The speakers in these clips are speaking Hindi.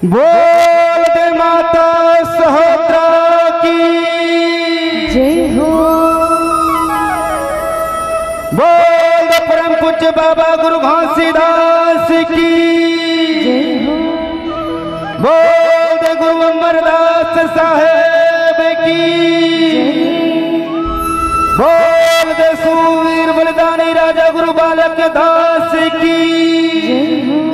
बोल दे माता सहोदरा की जय हो। बोल दे परम पूज्य बाबा गुरु घासीदास की जय हो। बोल दे गुरु अमरदास साहेब की बोल दे सूरवीर बलिदानी राजा गुरु बालक दास की जय हो।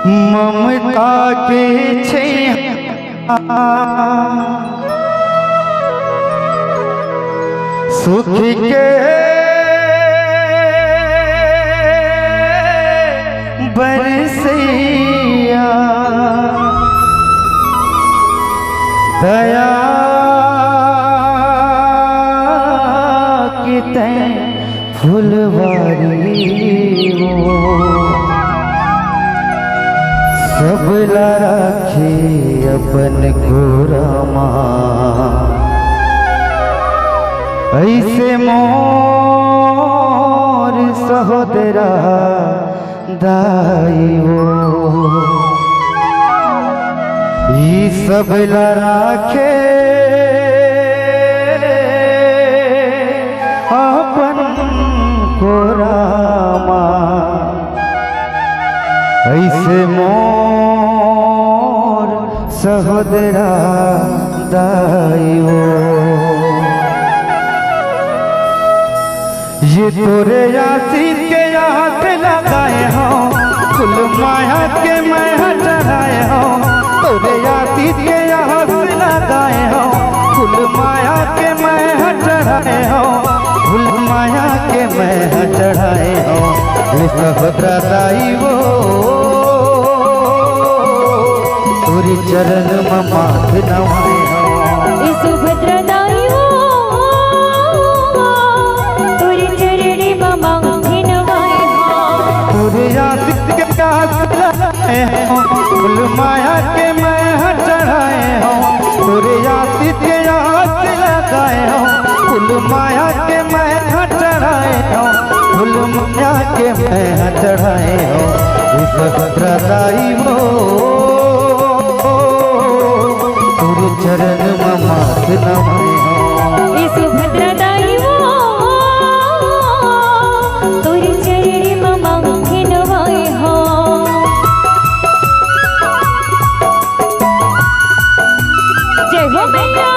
ममता के सुख के बरसिया दया की तैं फुलवारी हो सब राखी अपन गोरामा ऐसे मोर सहोदरा दाई हो ई सब राखे अपन गोरामा ऐसे मोर सहोदरा दाई हो ये तोरे आशीष के हाथ लगाए हो कुल माया के मैं चढ़ाए हो तोरे आशीष के हाथ लगाए हो कुल माया के मैं चढ़ाए हो कुल माया के मैं चढ़ाए हो सहोदरा दाई हो तोरी चरण में माथ नवाए हो सुभद्रा दाई हो तोरी चरणी में माथ नवाए हो तोरे आशीष के हाथ लगाए हो कुल माया के मैं चढ़ाए हो तोरे आशीष के हाथ लगाए हो कुल माया के मैं चढ़ाए हो कुल माया के मैं चढ़ाए हो सहोदरा दाई हो तोरे चरण में माथ नवाए हो सुभद्रा दाई हो तोरी चरणी में माथ नवाए हो जय हो मैया।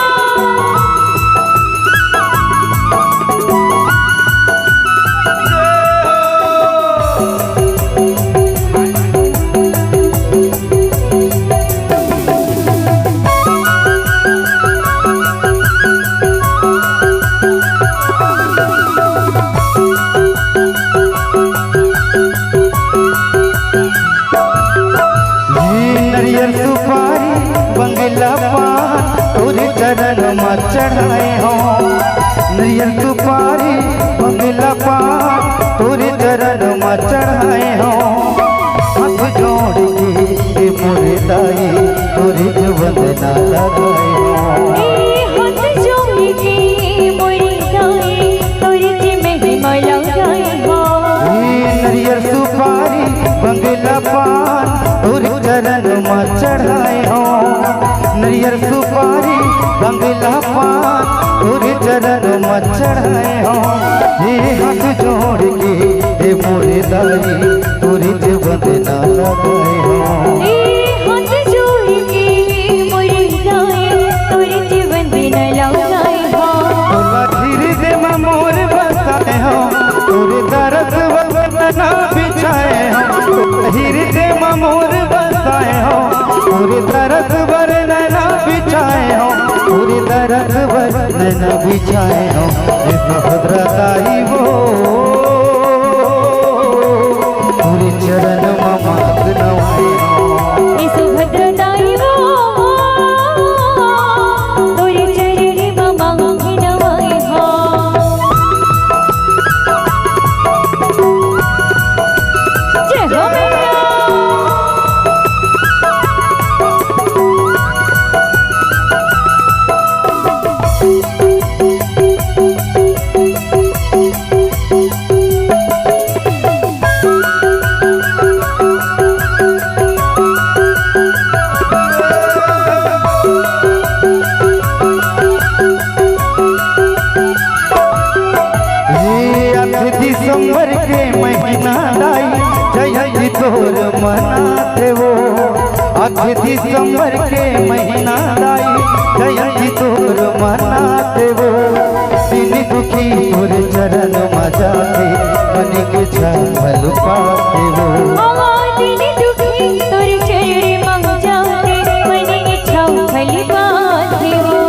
नरियल सुपारी बंगला पान तोरे चरण में चढ़ाए हो नरियल सुपारी बंगला पान तोरे चरण में चढ़ाए हो हाथ जोड़ के मोरे दाई तोरे वंदना लगाए हो हाथ जोड़ के मोरे दाई तोरे महिमा लगाए हो नरियल सुपारी बंगला पान तोरे चरण में चढ़ाए हो नरियर सुपारी बंगला पान तोरे चरण में चढ़ाए हो हे हाथ जोड़ के हे मोरे दाई तोरे जे वंदना लगाए हो हाथ जोड़ के मोरे दाई तोरे जे वंदना लगाए हो धीरे दे मोर बसाए हो तोरे दर्द वंदना बिछाए हो हृदय में मोर बसाए हो पूरे दर्द वर्णना बिछाए हो पूरे दर्द वर्णना बिछाए हो भद्रताई वो पूरे चरण में मात नवाए हो सुभद्रताई वो तोरे चरण में मात नवाए हो जय हो मैया दिसंबर के महीना दाई जयंती तोर मनाते वो 8 दिसंबर के महीना दाई जयंती तोर मनाते वो दिन दुखी तोर चरण में जाते मन के छाल पाते वो दिन दुखी तोर चरण में जाते मन के छाल पाते वो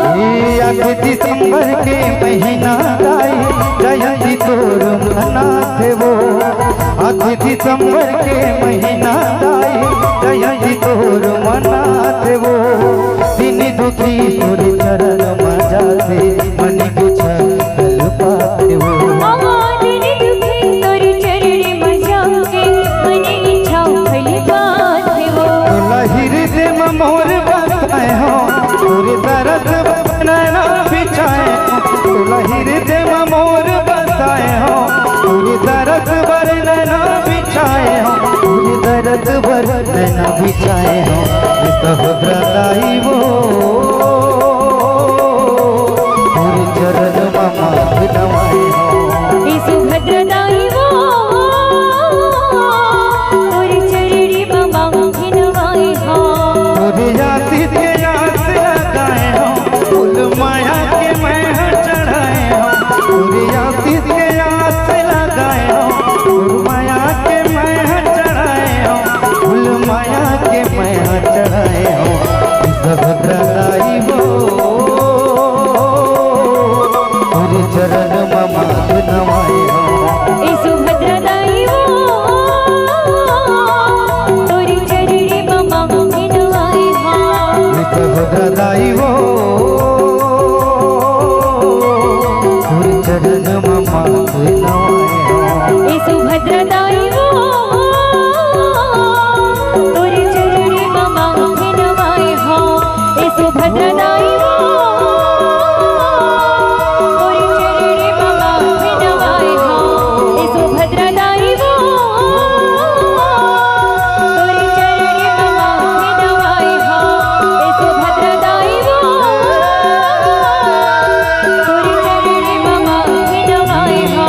8 दिसंबर के महीना दाई जयंती तोर मनाते वो 8 दिसंबर के महीना दाई जयंती तोर मनाते वो दिन दुखी तोर चरण में जाते मन के छल पाते वो दिन दुखी तोर चरण में जाते मन के छाल पाते वो हृदय में मोर बसाए हो तोरे दर्द वर्णना बिछाए हो हृदय में मोर बसाए हो पूरे दर्द वर्णना बिछाए हो पूरे दर्द वर्णना बिछाए हो सहद्रताई वो पूरे चरण में माथ नवाए हो सुभद्रताई वो तोरे चरण में माथ नवाए हो तोरे जाति के आस लगाए हो फूल माया के मैं चढ़ाए हो तोरे जाति के आस लगाए हो फूल माया के मैं चढ़ाए हो फूल माया के मैं चढ़ाए हो भद्रताई वो पूरे चरण में माथ नवाए हो सुभद्रताई वो तोरे चरण में माथ नवाए हो भद्रताई वो पूरे चरण में माथ नवाए हो सुभद्रताई वो तोरे चरण में माथ नवाए हो सुभद्रताई वो तोरे चरण में माथ नवाए हो सुभद्रताई वो तोरे चरण में माथ नवाए हो सुभद्रताई वो तोरे चरण में माथ नवाए हो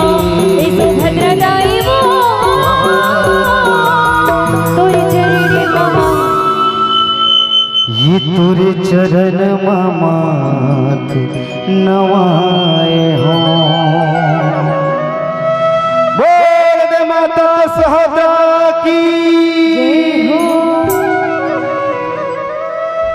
सुभद्रताई वो तोरे चरण में ये तोरे चरण में माथ नवाए हो।